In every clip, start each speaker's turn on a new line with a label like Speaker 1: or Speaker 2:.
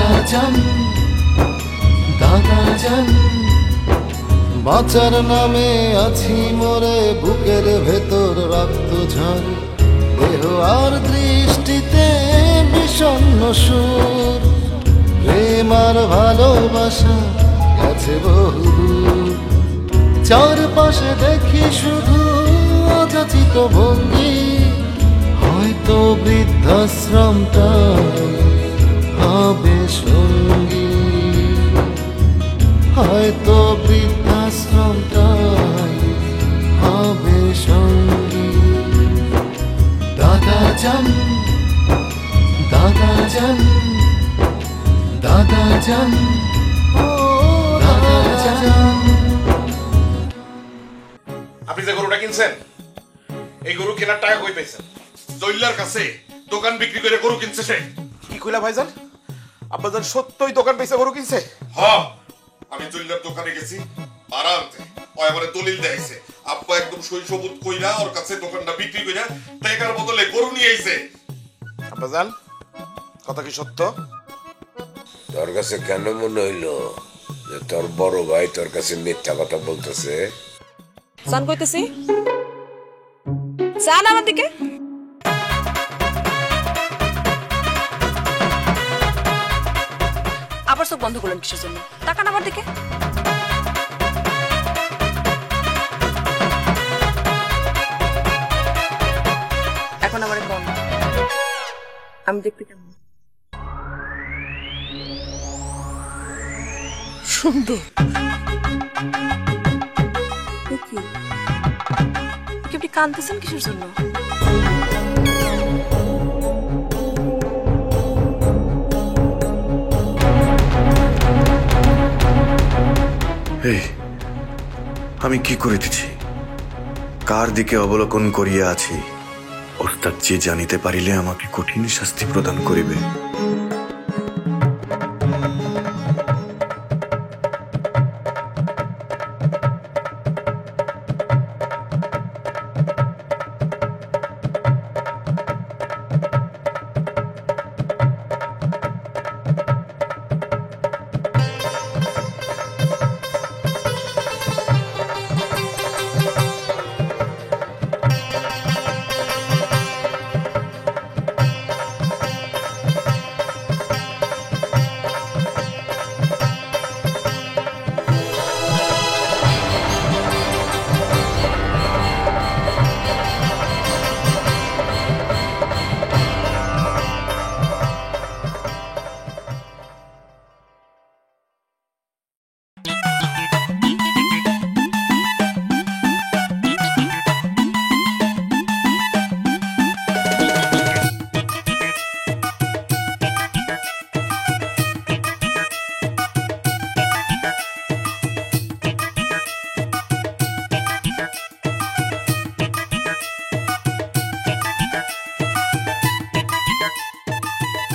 Speaker 1: দাদাজান দাদাজান বাঁচার নামে আছি মোরে বুকের ভেতর রক্ত ঝড় দেহ আর দৃষ্টিতে বিষণ্ণ সুর প্রেম আর ভালোবাসা গেছে বহুদূর চারপাশে দেখি শুধু অযাচিত ভঙ্গি হয়তো বৃদ্ধাশ্রমটা হবে সঙ্গী হয়তো বৃদ্ধাশ্রমটা হবে সঙ্গী দাদাজান দাদাজান দাদাজান ও দাদাজান।
Speaker 2: আপনি যে গরুটা কিনছেন এই গরু কেনার টাকা কই পাইছেন? জৈলার কাছে দোকান বিক্রি করে গরু কিনছে সে।
Speaker 3: কি কইলা ভাইজান? আপনার সত্যই দোকান পয়সা গরু কিনছে?
Speaker 2: হ্যাঁ, আমি জৈলার দোকানে গেছি ভাড়া আনতে, ও আমারে দলিল দেখাইছে আব্বা একদম সইসবুত কইরা ওর কাছে দোকানটা বিক্রি কইরা টাকার বদলে গরু নিয়ে আইছে।
Speaker 3: আব্বাজান কথা কি সত্য?
Speaker 4: তোর কাছে কেন মনে হইলো যে তোর বড় ভাই তোর কাছে মিথ্যা কথা বলতেছে?
Speaker 5: সান কইতেছি সান আমার দিকে আবার সব বন্ধ করলেন কিসের জন্য? তাকান আমার দিকে। এখন আমার কম আমি দেখতে কেমন? সুন্দর। কি আপনি কাঁদতেছেন কিসের জন্য?
Speaker 6: আমি কি করিতেছি? কার দিকে অবলোকন করিয়া আছি? ওস্তাদ যে জানিতে পারিলে আমাকে কঠিন শাস্তি প্রদান করিবে।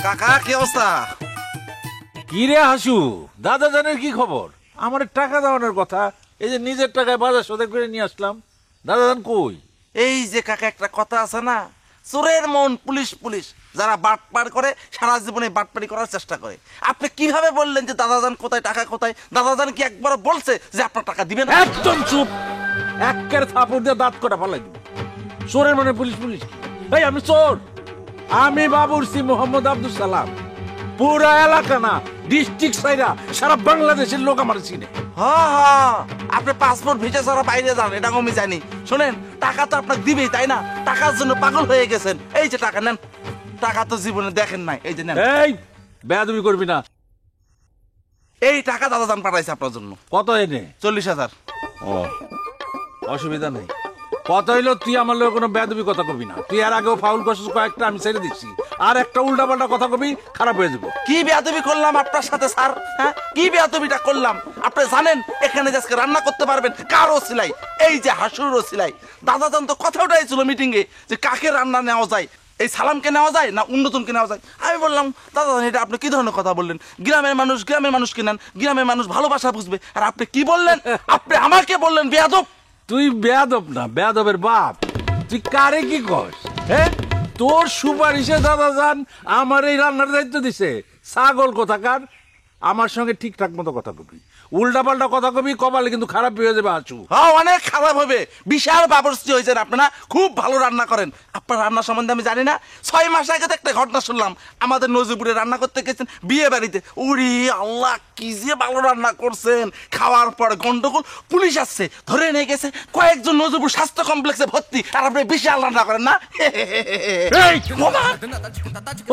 Speaker 3: কাকা কি অবস্থা?
Speaker 7: কি রে হাসু, দাদাজানের কি খবর? আমার টাকা দেওয়ানোর কথা, এই যে নিজের টাকায় বাজার সদাই করে নিয়ে আসলাম। দাদাজান কই?
Speaker 3: এই যে কাকা একটা কথা আছে না, চোরের মন পুলিশ পুলিশ, যারা বাটপার করে সারা জীবনে বাটপারি করার চেষ্টা করে। আপনি কিভাবে বললেন যে দাদাজান কোথায়, টাকা কোথায়? দাদাজান কি একবার বলছে যে আপনার টাকা দিবেন?
Speaker 7: একদম চুপ, একের থাপড় দিয়ে দাঁত কটা ফালাই দিব। চোরের মনে পুলিশ পুলিশ? এই আমি চোর? আমি বাবুরসি মোহাম্মদ আব্দুল সালাম। পুরা এলাকা না, ডিস্ট্রিক্ট সাইরা সারা বাংলাদেশের লোক আমার চিনে।
Speaker 3: হ্যাঁ, আপনি পাসপোর্ট ভিসা ছাড়া বাইরে যান, এটা আমি জানি। শোনেন, টাকা তো আপনাকে দিবেই, তাই না? টাকার জন্য পাগল হয়ে গেছেন। এই যে টাকা নেন, টাকা তো জীবনে দেখেন নাই, এই যে নেন।
Speaker 7: এই বেয়াদবি করবি না।
Speaker 3: এই টাকা দাদাজান পাঠাইছে আপনার জন্য।
Speaker 7: কত এনে?
Speaker 3: 40,000।
Speaker 7: ও, অসুবিধা নেই। কত হইলো তুই আমার লোক কোনো বেয়াদবি কথা কবি না। তুই এর আগেও ফাউল করছিস কয়েকটা, আমি ছেড়ে দিচ্ছি। আর একটা উল্টা পাল্টা কথা কবি, খারাপ হয়ে যাবো।
Speaker 3: কি বেয়াদবি করলাম আপনার সাথে স্যার? হ্যাঁ, কি বেয়াদবিটা করলাম? আপনি জানেন এখানে আজকে রান্না করতে পারবেন কার ওসিলাই? এই যে হাসুর ওসিলাই। দাদাজান তো কথা উঠাইছিল মিটিং এ যে কাকে রান্না নেওয়া যায়, এই সালামকে নেওয়া যায় না অন্যজনকে নেওয়া যায়। আমি বললাম দাদাজান এটা আপনি কি ধরনের কথা বললেন? গ্রামের মানুষ কিনান, গ্রামের মানুষ ভালোবাসা বুঝবে। আর আপনি কি বললেন? আপনি আমাকে বললেন বেয়াদব।
Speaker 7: তুই বেয়াদব না, বেয়াদবের বাপ। তুই কারে কি কস? হ্যাঁ, তোর সুপারিশে দাদা যান আমার এই রান্নার দায়িত্ব দিছে। ছাগল কোথাকার, আমার সঙ্গে ঠিকঠাক মতো কথা কবি, উল্টা পাল্টা কথা কবি কপালে কিন্তু খারাপ হয়ে যাবে। আছু
Speaker 3: হ্যাঁ, অনেক খারাপ হবে। বিশাল বাবরচি হয়েছেন আপনারা, খুব ভালো রান্না করেন। আপনার রান্না সম্বন্ধে আমি জানি না। 6 মাস আগে তো একটা ঘটনা শুনলাম, আমাদের নজিপুরে রান্না করতে গেছেন বিয়ে বাড়িতে। উরি আল্লাহ, কি যে ভালো রান্না করছেন! খাওয়ার পর গন্ডগোল, পুলিশ আসছে, ধরে নিয়ে গেছে। কয়েকজন নজিপুর স্বাস্থ্য কমপ্লেক্সে ভর্তি, আর আপনি বিশাল রান্না করেন না।
Speaker 7: এই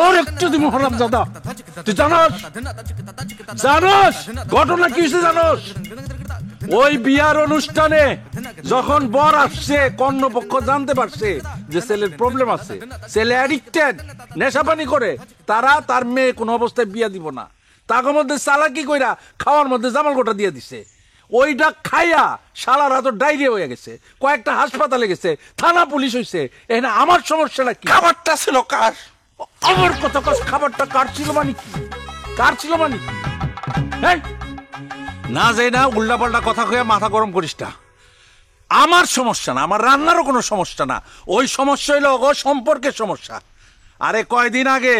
Speaker 7: ওর একটু দিন হলাম দাদা, তুই জানোস ঘটনা কি হয়েছে জানোস? ওই বিয়ার অনুষ্ঠানে যখন বর আসছে, কন্যপক্ষ জানতে পারছে যে ছেলের প্রবলেম আছে, ছেলে অ্যাডিক্টেড, নেশাপানি করে, তারা তার মেয়ে কোনো অবস্থায় বিয়া দিব না। তার মধ্যে চালাকি কইরা খাওয়ার মধ্যে জামাল গোটা দিয়ে দিছে। ওইটা খাইয়া সারা রাত ডায়রিয়া হয়ে গেছে, কয়েকটা হাসপাতালে গেছে, থানা পুলিশ হয়েছে। এখানে আমার সমস্যাটা কি?
Speaker 3: খাবারটা ছিল কার?
Speaker 7: আমার কথা কস, খাবারটা কার ছিল মানে কি? কার ছিল মানে কি? এই, না যাই না উল্টা পাল্টা কথা কয়ে মাথা গরম করিস না। আমার সমস্যা না, আমার রান্নারও কোনো সমস্যা না। ওই সমস্যা হইলো ও সম্পর্কের সমস্যা। আরে কয়দিন আগে,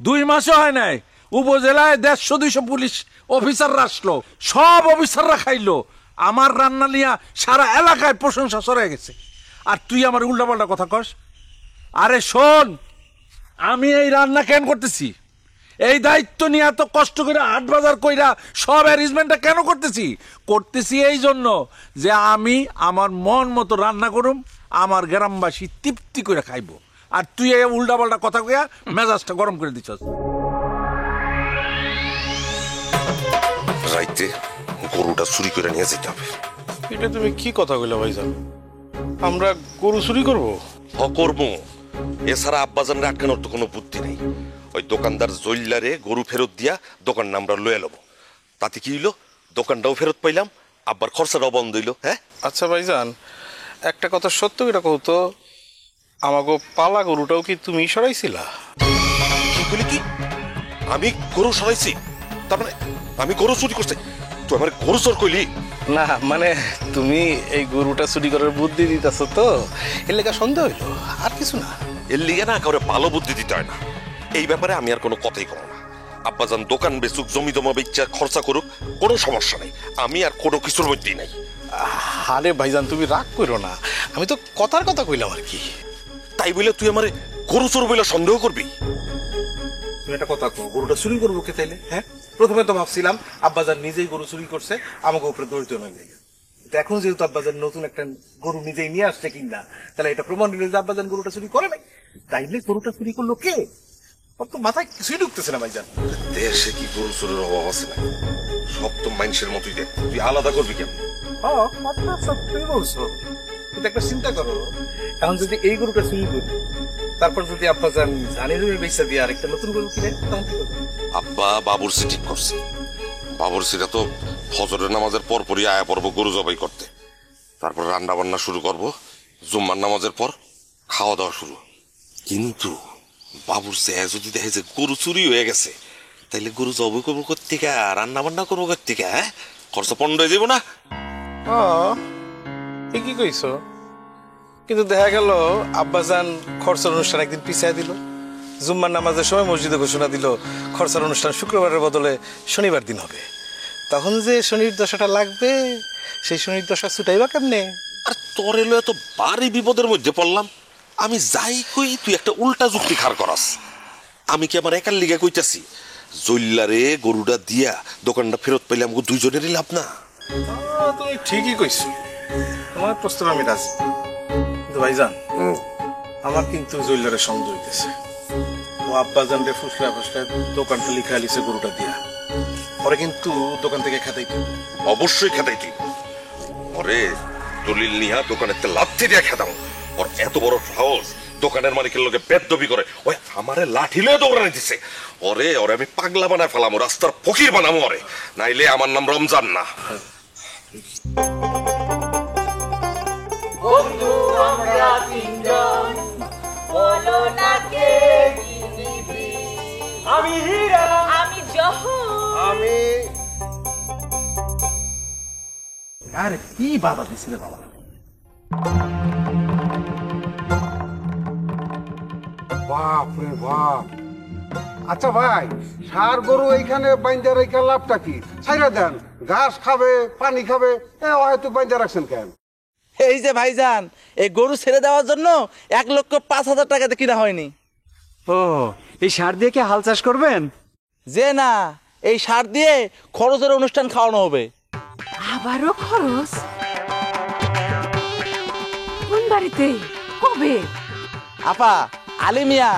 Speaker 7: 2 মাসও হয় নাই, উপজেলায় 150-200 পুলিশ অফিসাররা আসলো, সব অফিসাররা খাইলো। আমার রান্না নিয়া সারা এলাকায় প্রশংসা ছড়ায় গেছে, আর তুই আমার উল্টা পাল্টা কথা কস। আরে শোন, আমি এই রান্না কেন করতেছি, এই দায়িত্ব নিয়ে এত কষ্ট করে হাট বাজার কইরা সব অ্যারেঞ্জমেন্টটা কেন করতেছি এই জন্য যে আমি আমার মন মতো রান্না করুম, আমার গ্রামবাসী তৃপ্তি করে খাইবো। আর তুই এই উল্টা পাল্টা কথা কইয়া মেজাজটা গরম করে দিছস।
Speaker 2: রাইতে গরুটা চুরি করে নিয়ে যেতে হবে।
Speaker 8: এটা তুমি কি কথা কইলা ভাইজান? আমরা গরু চুরি করবো?
Speaker 2: অকর্ম, এছাড়া আব্বাজানরে আটকানোর তো কোনো বুদ্ধি নেই। ওই দোকানদার জইল্লারে গরু ফেরত দিয়া দোকানটা আমরা লয়ে লব। তাতে কি হইলো, দোকানটাও ফেরত পাইলাম, আব্বার খরচাটাও বন্ধ হইলো। হ্যাঁ
Speaker 8: আচ্ছা ভাইজান, একটা কথা সত্য করে কও তো, আমাগো পালা গরুটাও কি তুমি সরাইছিলা?
Speaker 2: কি কইলি? কি আমি গরু সরাইছি? তার মানে আমি গরু চুরি করছি? তুই আমার গরু চোর কইলি?
Speaker 8: না মানে তুমি এই গরুটা চুরি করার বুদ্ধি দিতেছ তো, এর লেগা সন্দেহ হইলো, আর কিছু না।
Speaker 2: এর লিগে না কাউরে ভালো বুদ্ধি দিতে হয় না। এই ব্যাপারে আমি আর কোনো কথাই কম না। আব্বাজান দোকান বেচুক, জমি জমা বেচা খরচা করুক, কোনো সমস্যা নেই। আমি আর কোনো কিছুর মধ্যেই নাই।
Speaker 8: আরে ভাইজান তুমি রাগ করো না, আমি তো কথার কথা কইলাম আর কি।
Speaker 2: তাই বলে তুই আমার গরু চোর বলে সন্দেহ করবি?
Speaker 9: তুমি একটা কথা কো, গরুটা চুরি করবো কে তাইলে? হ্যাঁ, প্রথমে তো ভাবছিলাম আব্বাজান নিজেই গরু চুরি করছে, আমাকে উপরে দৌড়িত নয়। এখন যেহেতু আব্বাজান নতুন একটা গরু নিজেই নিয়ে আসছে কিনা, তাহলে এটা প্রমাণ হইল যে আব্বাজান গরুটা চুরি করে নাই। তাইলে গরুটা চুরি করলো কে? ওর তো মাথায় কিছুই ঢুকতেছে না ভাইজান।
Speaker 2: দেশে কি গরু চোরের অভাব আছে না? সব তো মানুষের মতোই দেখ, তুই আলাদা করবি কেন?
Speaker 9: হ্যাঁ, মাথা সব তুমি বলছো, কিন্তু একটা চিন্তা করো, এখন যদি এই গরুটা চুরি করি, তারপর যদি আব্বাজান জানি জমি বেচা দিয়ে আরেকটা নতুন গরু কিনে, তখন কি করবো?
Speaker 2: আব্বা বাবুরসি ঠিক করছে। বাবুরসিরা তো ফজরের নামাজের পরপরই আয়া পড়বো গরু জবাই করতে, তারপর রান্না বান্না শুরু করবো, জুম্মার নামাজের পর খাওয়া দাওয়া শুরু। কিন্তু বাবুরসি যদি দেখে যে গরু চুরি হয়ে গেছে, তাইলে গরু জবাই করবো কোত্থেকে, রান্না বান্না করবো কোত্থেকে? হ্যাঁ, খরচা পণ্ড হয়ে যাবো না?
Speaker 8: ঠিকই কইছো, কিন্তু দেখা গেল আব্বাজান খরচার অনুষ্ঠান একদিন পিছিয়ে দিল। জুম্মার নামাজের সময় মসজিদে ঘোষণা দিল খরচার অনুষ্ঠান শুক্রবারের বদলে শনিবার দিন হবে। তখন যে শনির দশাটা লাগবে, সেই শনির দশা ছুটাইবা কেমনে?
Speaker 2: আর তোর এলো এত ভারী বিপদের মধ্যে পড়লাম, আমি যাই কই তুই একটা উল্টা যুক্তি খাড় করাস। আমি কি আমার একার লিগে কইতাছি? জল্লারে গরুটা দিয়া দোকানটা ফেরত পাইলে আমাকে দুইজনেরই লাভ না?
Speaker 9: তুমি ঠিকই কইছো, তোমার প্রস্তাব আমি রাজি। কিন্তু ভাইজান, আমার কিন্তু জুয়েলারের সন্দেহ হইতেছে। ও আব্বাজান রে ফুসলা ফুসলা দোকানটা লিখা লিছে গরুটা দিয়া, পরে কিন্তু দোকান থেকে খেতাইতে।
Speaker 2: অবশ্যই খেতাই তুই ওরে, দলিল নিহা দোকানের লাথি দিয়া খেতাম। ওর এত বড় সাহস, দোকানের মালিকের লোকে বেদবি করে, ওই আমারে লাঠি লয়ে দৌড়ানি দিছে। ওরে ওরে আমি পাগলা বানায় ফেলাম, রাস্তার ফকির বানাবো ওরে, নাইলে আমার নাম রমজান না।
Speaker 1: আমি হীরা, আমি জহর,
Speaker 3: আরে কি বাধা দিছিলে বাবা?
Speaker 10: বাপ রে বাপ। আচ্ছা ভাই, ষাঁড় গরু এইখানে বাইন্দা রেখে লাভটা কি? ছাইরা দেন, ঘাস খাবে, পানি খাবে, হয়তো বাইন্দা রাখছেন কেন?
Speaker 3: এই যে ভাইজান, এই গরু ছেড়ে দেওয়ার জন্য 1,05,000 টাকাতে কিনা হয়নি।
Speaker 11: ও, এই সার দিয়ে কি হাল চাষ করবেন?
Speaker 3: যে না, এই সার দিয়ে খরচের অনুষ্ঠান খাওয়ানো হবে।
Speaker 5: আবারও খরচ? কোন বাড়িতে? কবে?
Speaker 3: আপা, আলিমিয়া,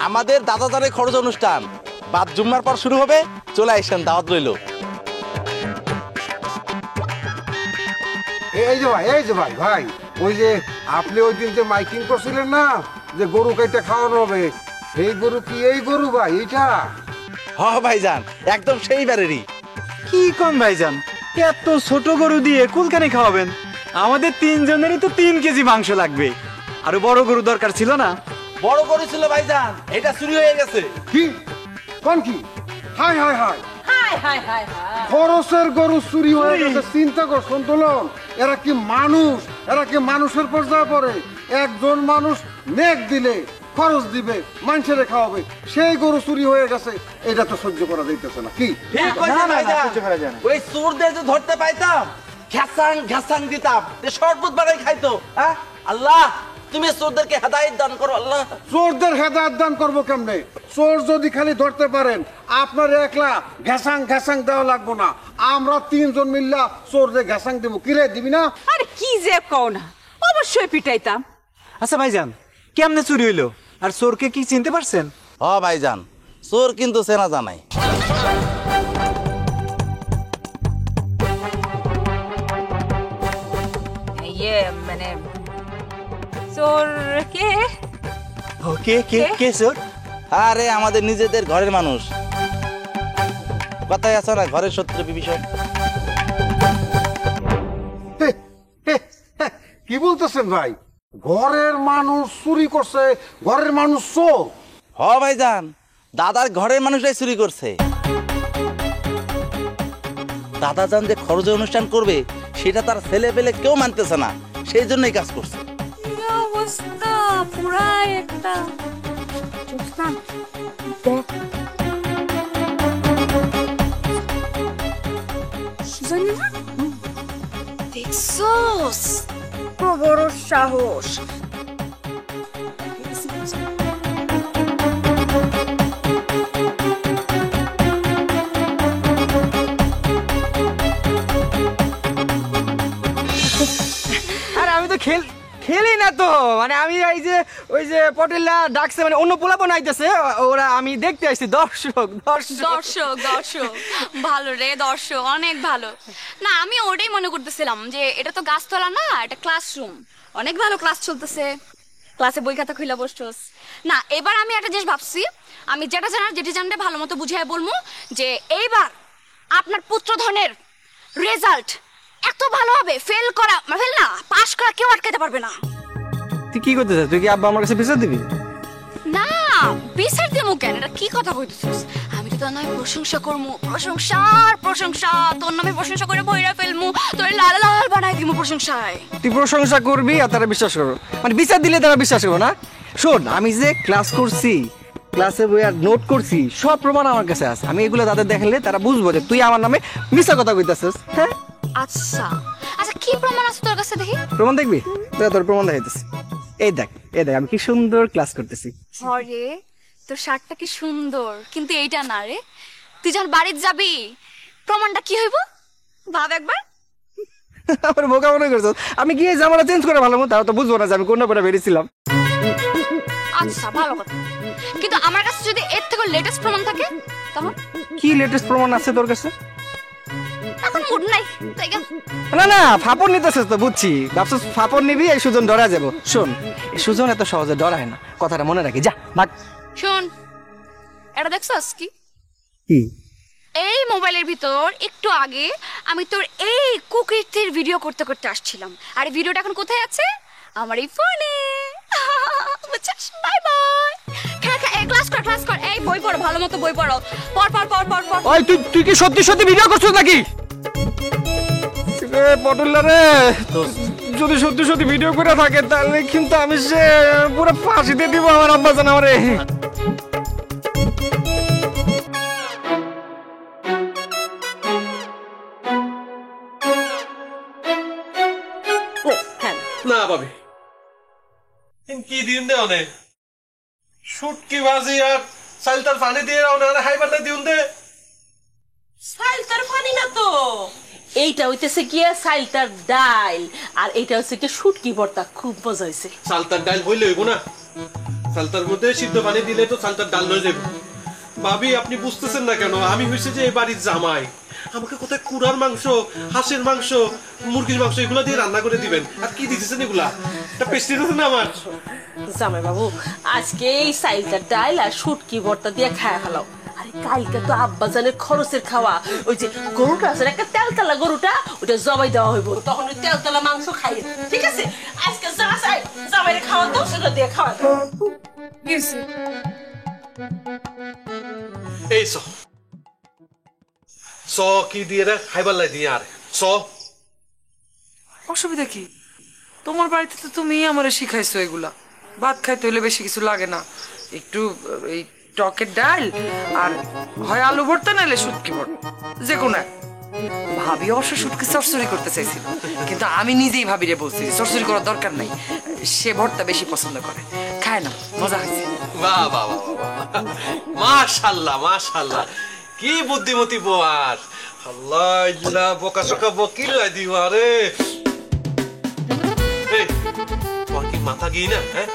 Speaker 3: আমাদের দাদাজানের খরচ অনুষ্ঠান বাদ জুম্মার পর শুরু হবে। চলে আসেন, দাওয়াত রইল।
Speaker 10: এই যে ভাই ভাই, ওই যে আপনি ওই দিন যে মাইকিং করছিলেন না, যে গরু কেটে খাওয়ানো হবে, এই গরু কি এই গরু ভাই? এইটা?
Speaker 3: হ ভাইজান, একদম সেই বারেরই।
Speaker 11: কি কম ভাইজান, এত ছোট গরু দিয়ে কুলখানি খাওয়াবেন? আমাদের 3 জনেরই তো 3 কেজি মাংস লাগবে। আরো বড় গরু দরকার ছিল না?
Speaker 3: বড় গরু ছিল ভাইজান, এটা চুরি হয়ে গেছে।
Speaker 10: কি কোন কি? High high high,
Speaker 1: high high high high.
Speaker 10: খরচের গরু চুরি হয়ে গেছে। চিন্তা কর সন্তোলন, এরা কি মানুষ? এরা কি মানুষের পর্যায়ে পড়ে? একজন মানুষ নেক দিলে খরচ দিবে, মানুষের খাওয়াবে, সেই গরু চুরি হয়ে গেছে। এটা তো সহ্য করা যাইতেছে না। কি
Speaker 3: ঠিক কইছে ভাইজান, ওই চোরদের যে ধরতে পাইতাম, ঘ্যাসাং ঘ্যাসাং দিতাম, যে শরবত বানাই খাইতো। হ্যাঁ আল্লাহ, তুমি চোরদেরকে হেদায়েত দান করো আল্লাহ।
Speaker 10: চোরদের হেদায়েত দান করবো কেমনে? চোর যদি খালি ধরতে পারেন, আপনার একলা ঘ্যাসাং ঘ্যাসাং দেওয়া লাগবো না, আমরা 3 জন মিল্লা চোরদের ঘ্যাসাং দেবো। কিরে দিবি না?
Speaker 5: আরে কি যে কও না, অবশ্যই পিটাইতাম।
Speaker 11: আচ্ছা ভাইজান, কেমনে চুরি হইলো? আর চোরকে কি চিনতে পারছেন?
Speaker 3: হ ভাইজান, চোর কিন্তু চেনা জানাই।
Speaker 5: মানে চোর কে?
Speaker 11: ও, কে কে কে চোর?
Speaker 3: আরে আমাদের নিজেদের ঘরের মানুষ। কথাই আছে না, ঘরের শত্রু বিভীষণ।
Speaker 10: কি বলতেছেন ভাই? ঘরের মানুষ চুরি করছে? ঘরের মানুষ চোর?
Speaker 3: হ ভাইজান, দাদার ঘরের মানুষরাই চুরি করছে। দাদাজান যে খরচের অনুষ্ঠান করবে, সেটা তার ছেলে পেলে কেউ মানতেছে না, সেই জন্যই কাজ করছে।
Speaker 5: কি অবস্থা, পুরাই একটা দেখছোস? বড় সাহস।
Speaker 11: আরে আমি তো খেলি না তো, মানে আমি এই যে ওই যে পটেলরা ডাকছে, মানে অন্য পোলা বানাইতেছে ওরা, আমি দেখতে আসছি। দর্শক দর্শক
Speaker 12: দর্শক দর্শক ভালো রে, দর্শক অনেক ভালো। না, আমি ওটাই মনে করতেছিলাম যে এটা তো গাছতলা না, এটা ক্লাসরুম। অনেক ভালো ক্লাস চলতেছে, ক্লাসে বই খাতা খুলে বসছস না। এবার আমি একটা জিনিস ভাবছি, আমি যেটা জানার যেটি জানলে ভালো মতো বুঝিয়ে বলবো যে এইবার আপনার পুত্রধনের রেজাল্ট এত ভালো হবে, ফেল না পাশ করা কেউ আটকাতে পারবে না।
Speaker 11: তুই কি করতে চাস? তুই কি আব্বা আমার কাছে বিচার দিবি?
Speaker 12: না, বিচার দিমু কেন? এটা কি কথা কইতেছিস? আমি তো তোর নামে প্রশংসা করমু, প্রশংসার প্রশংসা, তোর নামে প্রশংসা করে বইরা ফেলমু, তোর লাল লাল বানাই দিমু প্রশংসায়।
Speaker 11: তুই প্রশংসা করবি আর তারা বিশ্বাস করবো, মানে বিচার দিলে তারা বিশ্বাস করবো না? শোন, আমি যে ক্লাস করছি, ক্লাসে বই আর নোট করছি, সব প্রমাণ আমার কাছে আছে। আমি এগুলো তাদের দেখালে তারা বুঝবো যে তুই আমার নামে মিথ্যা কথা কইতাছিস। হ্যাঁ
Speaker 12: আচ্ছা আচ্ছা, কি প্রমাণ আছে তোর কাছে দেখি?
Speaker 11: প্রমাণ দেখবি? তোর প্রমাণ দেখাইতেছি। এই দেখ আমি কি সুন্দর ক্লাস করতেছি।
Speaker 12: আরে তোর শার্টটা কি সুন্দর, কিন্তু এইটা না রে। তুই যখন বাড়িতে যাবি প্রমাণটা কি হইব ভাব একবার।
Speaker 11: আমার বোকা মনে করছো? আমি গিয়ে জামাটা চেঞ্জ করে ভালো মতো, তাও তো বুঝবো না যে আমি কোনটা পরে বেরিয়েছিলাম।
Speaker 12: আচ্ছা ভালো কথা, কিন্তু আমার কাছে যদি এর থেকে লেটেস্ট প্রমাণ থাকে তখন?
Speaker 11: কি লেটেস্ট প্রমাণ আছে তোর কাছে?
Speaker 12: এখন মুড নাই, তাই
Speaker 11: না না, ফাপড় নিতেছিস তো, বুঝছি। ভাবছিস ফাপড় নিবি, এই সুজন ডরা যাবো। শোন, এই সুজন এত সহজে ডরায় না, কথাটা মনে রাখি। যা ভাগ।
Speaker 12: শোন, এটা দেখছস কি?
Speaker 11: কি?
Speaker 12: এই মোবাইলের ভিতর একটু আগে আমি তোর এই কুকীর্তির ভিডিও করতে করতে আসছিলাম, আর এই ভিডিওটা এখন কোথায় আছে? আমার এই ফোনে। বুঝছিস? Bye bye. ক্লাস কর, এই বই পড়ো, ভালো মতো বই পড়ো। পড়।
Speaker 11: ওই তুই কি সত্যি ভিডিও করছিস নাকি? পটুল্লা রে, যদি সত্যি সত্যি ভিডিও করে থাকে তাহলে কিন্তু আমি সে পুরো ফাঁসি দিয়ে দিব আমার আব্বাজান আমারে।
Speaker 8: না ভাবি কি দিন দে অনেক শুটকি ভাজি আর সালতার পানি দিয়ে হাইবার দিউন দে।
Speaker 1: সাইলতার পানি না তো, এইটা হইতেছে কি সাইলতার ডাল, আর এইটা হচ্ছে কি শুটকি ভর্তা। খুব মজা হয়েছে।
Speaker 8: সালতার ডাল হইলে হইব না, সালতার মধ্যে সিদ্ধ পানি দিলে তো সালতার ডাল হয়ে যাবে। ভাবি আপনি বুঝতেছেন না কেন? আমি হয়েছে যে এই বাড়ির জামাই, আমাকে কোথায় কুড়ার মাংস, হাঁসের মাংস, মুরগির মাংস এগুলো দিয়ে রান্না করে দিবেন। আর কি দিতেছেন এগুলা? এটা পেস্টি না আমার
Speaker 1: জামাই বাবু, আজকে এই সাইলতার ডাল আর শুটকি ভর্তা দিয়ে খায় ফেলাও। আরে কালকে তো আব্বাজানের খরচের খাওয়া, ওই যে গরুটা আছে একটা তেলতলা গরুটা, ওটা জবাই দেওয়া হইব, তখন ওই তেলতলা মাংস খাই। ঠিক আছে, আজকে যা চাই জামাইরে খাওয়া দাও, সেটা দিয়ে খাওয়া দাও।
Speaker 8: এই স কি দিয়ে রে খাইবার লাই দিয়ে আর স।
Speaker 13: অসুবিধা কি? তোমার বাড়িতে তো তুমি আমারে শিখাইছো এগুলা। ভাত খাইতে হইলে বেশি কিছু লাগে না, একটু এই টকের ডাল আর হয় আলু ভর্তা নাইলে শুটকি ভর্তা, যে কোনো। ভাবি অবশ্য শুটকি চরচড়ি করতে চাইছিল, কিন্তু আমি নিজেই ভাবিরে বলছি চরচড়ি করার দরকার নাই, সে ভর্তা বেশি পছন্দ করে। খায় না, মজা হয়েছে।
Speaker 8: বাহ বাহ বাহ, মাশাআল্লাহ মাশাআল্লাহ, কি বুদ্ধিমতী বোয়ার। আল্লাহ ইলা বোকা শোকা বকিল দিও। আরে এই তোমার কি মাথা গিয়ে না? হ্যাঁ,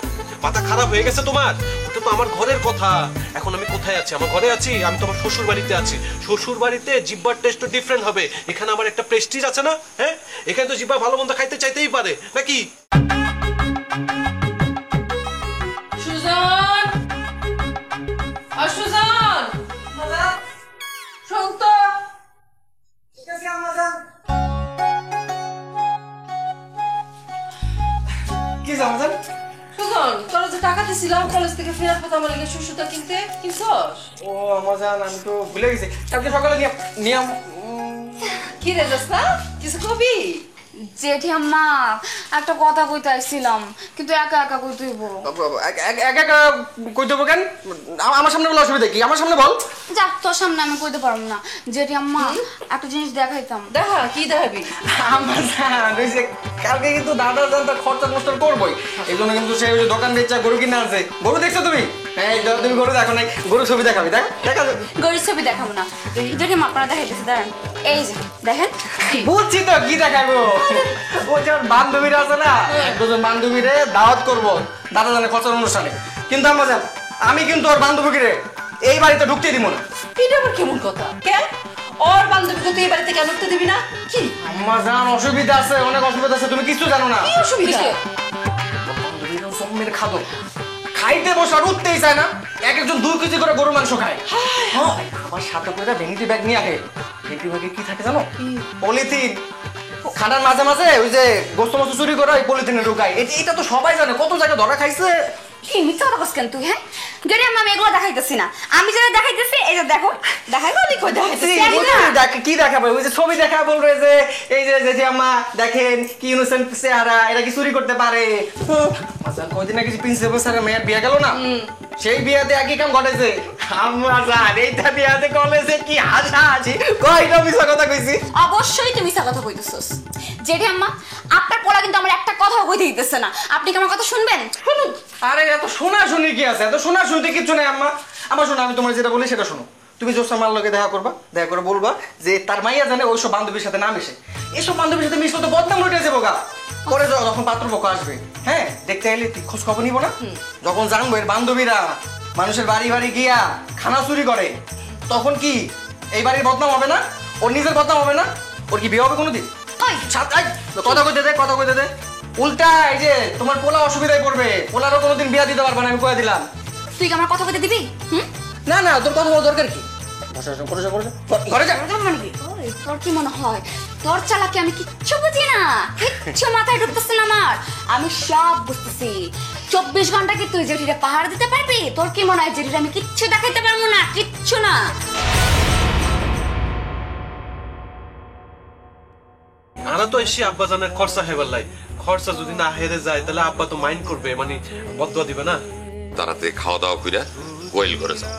Speaker 8: মাথা খারাপ হয়ে গেছে তোমার? ওটা তো আমার ঘরের কথা। এখন আমি কোথায় আছি? আমার ঘরে আছি? আমি তো আমার শ্বশুর বাড়িতে আছি। শ্বশুর বাড়িতে জিব্বার টেস্ট তো ডিফারেন্ট হবে। এখানে আমার একটা প্রেস্টিজ আছে না? হ্যাঁ, এখানে তো জিব্বা ভালো মন্দ খাইতে চাইতেই পারে নাকি?
Speaker 13: সুজন, সুজন, শোন তো।
Speaker 11: কি জামাজান?
Speaker 13: সুজন, তোরা যে টাকা দিছিলাম কলেজ থেকে ফেরার পথে আমার লাগে সুসুতা কিনতে, কিনছস?
Speaker 11: ও আমাজান, আমি তো ভুলে গেছি। কালকে সকালে নিয়ম
Speaker 13: কি রে জাসনা, কিছু কবি?
Speaker 12: জেঠি আম্মা একটা কথা কইতে আইছিলাম, কিন্তু একা একা কইতে হইব।
Speaker 11: একা একা কই দেবো কেন? আমার সামনে বলে অসুবিধা কি? আমার সামনে বল।
Speaker 12: যা, তোর সামনে আমি কইতে পারবো না। জেঠি আম্মা একটা জিনিস দেখাইতাম।
Speaker 13: দেখা, কি দেখাবি?
Speaker 11: আমাজান, ওই যে কালকে কিন্তু দাদা জান তার খরচা নষ্ট করবোই, এই জন্য কিন্তু সে ওই যে দোকান বেচা গরু কিনে আনছে। গরু দেখছো তুমি? হ্যাঁ, তুমি গরু দেখো নাই, গরু ছবি দেখাবি। দেখা
Speaker 12: গরুর ছবি দেখাবো না, জেঠি আম্মা আপনারা দেখাইতেছে, দাঁড়ান। এই যে দেখেন।
Speaker 11: বুঝছি তো কি দেখাবো। ওই যে বান্ধবীরা আছে না, এক দুজন বান্ধবীরে দাওয়াত করবো দাদা জানে খরচার অনুষ্ঠানে। কিন্তু আমাজান, আমি কিন্তু ওর বান্ধবীকে এই বাড়িতে ঢুকতে দিব না।
Speaker 13: এটা আবার কেমন কথা? কেন? ওর বান্ধবীকে তুই এই বাড়িতে কেন ঢুকতে দিবি না? কি
Speaker 11: আমাজান, অসুবিধা আছে, অনেক অসুবিধা আছে, তুমি কিছু জানো না।
Speaker 13: কি অসুবিধা?
Speaker 11: বান্ধবীরা জন্মের খাদক, খাইতে বসে আর উঠতেই চায় না। এক একজন 2 কেজি করে গরু মাংস খায়। হ্যাঁ, আমার সাথে করে ভেনিটি ব্যাগ নিয়ে আসে। ভেনিটি ব্যাগে কি থাকে জানো? পলিথিন। খানার মাঝে মাঝে ওই যে গোস্ত মাছ চুরি করে ওই পলিথিনে ঢুকায়। এটা তো সবাই জানে, কত জায়গায় ধরা খাইছে।
Speaker 12: কি মিথ্যা কথা বলছেন তুই? হ্যাঁ, জেঠি আম্মা আমি এগুলো দেখাইতেছি না, আমি যেটা দেখাইতেছি এই যে দেখো। দেখাইবো আমি কই দেখাইতেছি?
Speaker 11: কি দেখাবে? ওই যে ছবি দেখা বলবে যে এই যে জেঠি আম্মা দেখেন কি ইনোসেন্ট চেহারা, এটা কি চুরি করতে পারে? আচ্ছা, কয়দিন আগে প্রিন্সিপাল স্যারের মেয়ের বিয়ে গেল না, সেই বিয়াতে একই কাম ঘটেছে। আমাজান, এইটা বিয়াতে কলেজে কি হাসাহাসি, কয়টা মিছা কথা কইছি।
Speaker 12: অবশ্যই তুমি মিছা কথা কইতেছস। জেঠি আম্মা, আপনার পোলা কিন্তু আমার একটা কথাও কইতে দিতেছে না। আপনি কি আমার কথা শুনবেন?
Speaker 11: শুনুন। আরে এত শোনা শুনি কি আছে? এত শোনা শুনতে কিচ্ছু নেই আম্মা। আমার শোনো, আমি তোমার যেটা বলি সেটা শোনো। তুমি জোসা মার লগে দেখা করবা, দেখা করে বলবা যে তার মাইয়া জানে ওইসব বান্ধবীর সাথে না মিশে। এইসব বান্ধবীর সাথে মিশলে তো বদনাম উঠে যাবো গা। পরে যখন পাত্রপক্ষ আসবে, হ্যাঁ, দেখতে এলে খোঁজ খবর নিব না? যখন জানবো এর বান্ধবীরা মানুষের বাড়ি বাড়ি গিয়া খানা চুরি করে, তখন কি এই বাড়ির বদনাম হবে না? ওর নিজের বদনাম হবে না? ওর কি বিয়ে হবে কোনোদিন? কথা কইতে দে। উল্টা এই যে তোমার পোলা অসুবিধায় পড়বে, পোলারও কোনোদিন বিয়া দিতে পারবে না, আমি কয়ে দিলাম।
Speaker 12: তুই কি আমার কথা কইতে দিবি?
Speaker 11: না না, তোর কথা বলার দরকার কি? ঘরে যা।
Speaker 12: তোর কি মনে হয় তোর চালাকি আমি কিচ্ছু বুঝি না? কিচ্ছু মাথায় ঢুকতেছে না আমার। আমি সব বুঝতেছি। 24 ঘন্টা কি তুই জেঠিরে পাহাড় দিতে পারবি? তোর কি মনে হয় জেঠিরে আমি কিচ্ছু দেখাইতে পারবো না? কিচ্ছু না।
Speaker 8: আনা তো এসে আব্বাজানের খরচা হেবার লাই,
Speaker 9: খরচা যদি না হেরে যায় তাহলে আব্বা তো মাইন্ড করবে, মানে বদয়া দিবে না।
Speaker 2: তারাতে খাওয়া দাওয়া কইরা গোয়েল ঘরে যাও।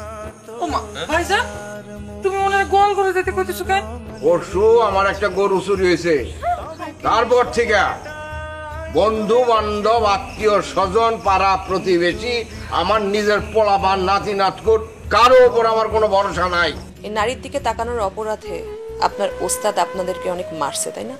Speaker 13: ওমা ভাইজান, তুমি ওনার গোয়াল ঘরে যেতে কইতেছো কেন?
Speaker 4: পরশু আমার একটা গরু চুরি হয়েছে, তারপর থেকে বন্ধু বান্ধব আত্মীয় স্বজন পাড়া প্রতিবেশী আমার নিজের পোলাপান নাতি নাতকুট কারো ওপর আমার কোনো ভরসা নাই।
Speaker 14: এই নারীর দিকে তাকানোর অপরাধে আপনার ওস্তাদ আপনাদেরকে অনেক মারছে, তাই না?